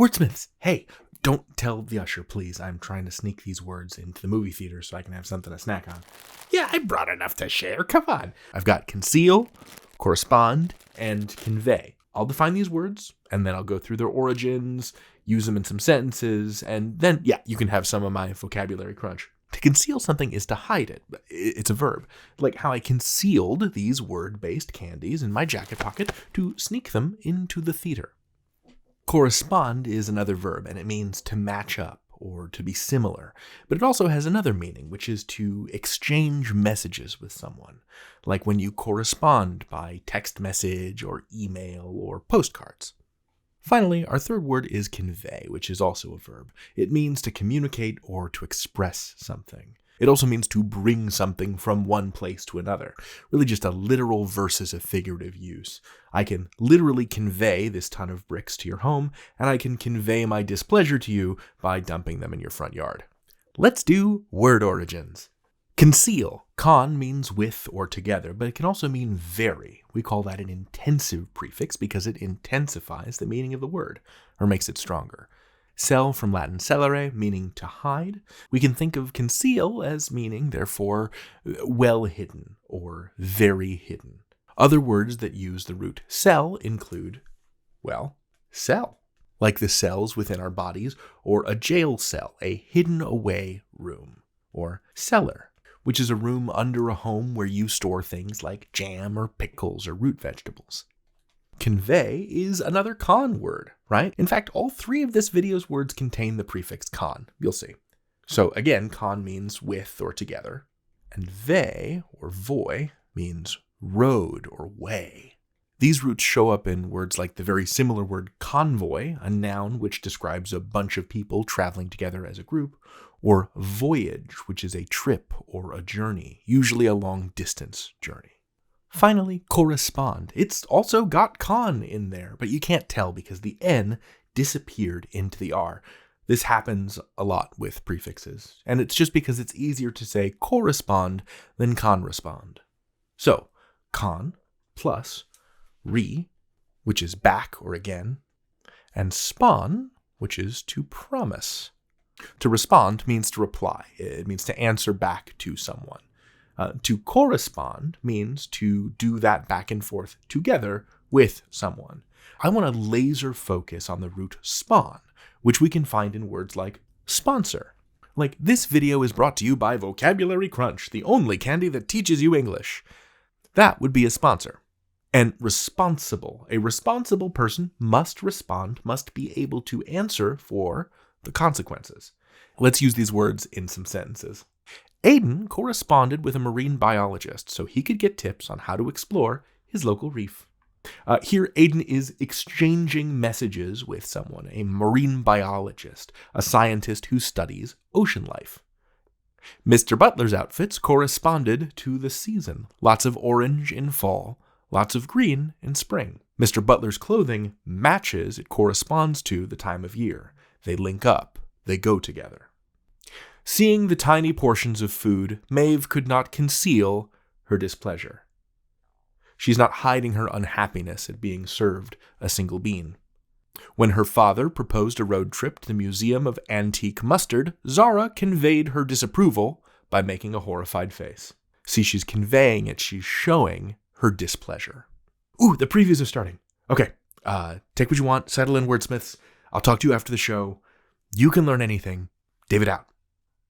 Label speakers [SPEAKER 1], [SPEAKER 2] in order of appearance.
[SPEAKER 1] Wordsmiths, hey, don't tell the usher, please. I'm trying to sneak these words into the movie theater so I can have something to snack on. Yeah, I brought enough to share. Come on. I've got conceal, correspond, and convey. I'll define these words, and then I'll go through their origins, use them in some sentences, and then, you can have some of my vocabulary crunch. To conceal something is to hide it. It's a verb. Like how I concealed these word-based candies in my jacket pocket to sneak them into the theater. Correspond is another verb, and it means to match up or to be similar. But it also has another meaning, which is to exchange messages with someone, like when you correspond by text message or email or postcards. Finally, our third word is convey, which is also a verb. It means to communicate or to express something. It also means to bring something from one place to another. Really just a literal versus a figurative use. I can literally convey this ton of bricks to your home, and I can convey my displeasure to you by dumping them in your front yard. Let's do word origins. Conceal. Con means with or together, but it can also mean very. We call that an intensive prefix because it intensifies the meaning of the word, or makes it stronger. Cell from Latin cellere, meaning to hide. We can think of conceal as meaning, therefore, well hidden or very hidden. Other words that use the root cell include, cell. Like the cells within our bodies, or a jail cell, a hidden away room. Or cellar, which is a room under a home where you store things like jam or pickles or root vegetables. Convey is another con word, right? In fact, all three of this video's words contain the prefix con. You'll see. So again, con means with or together, and vey or voy means road or way. These roots show up in words like the very similar word convoy, a noun which describes a bunch of people traveling together as a group, or voyage, which is a trip or a journey, usually a long-distance journey. Finally, correspond. It's also got con in there, but you can't tell because the N disappeared into the R. This happens a lot with prefixes, and it's just because it's easier to say correspond than conrespond. So, con plus re, which is back or again, and spon, which is to promise. To respond means to reply. It means to answer back to someone. To correspond means to do that back and forth together with someone. I want to laser focus on the root spawn, which we can find in words like sponsor. Like, this video is brought to you by Vocabulary Crunch, the only candy that teaches you English. That would be a sponsor. And responsible. A responsible person must respond, must be able to answer for the consequences. Let's use these words in some sentences. Aiden corresponded with a marine biologist so he could get tips on how to explore his local reef. Here, Aiden is exchanging messages with someone, a marine biologist, a scientist who studies ocean life. Mr. Butler's outfits corresponded to the season. Lots of orange in fall, lots of green in spring. Mr. Butler's clothing matches, it corresponds to the time of year. They link up, they go together. Seeing the tiny portions of food, Maeve could not conceal her displeasure. She's not hiding her unhappiness at being served a single bean. When her father proposed a road trip to the Museum of Antique Mustard, Zara conveyed her disapproval by making a horrified face. See, she's conveying it, she's showing her displeasure. Ooh, the previews are starting. Okay, take what you want, settle in, wordsmiths. I'll talk to you after the show. You can learn anything. David out.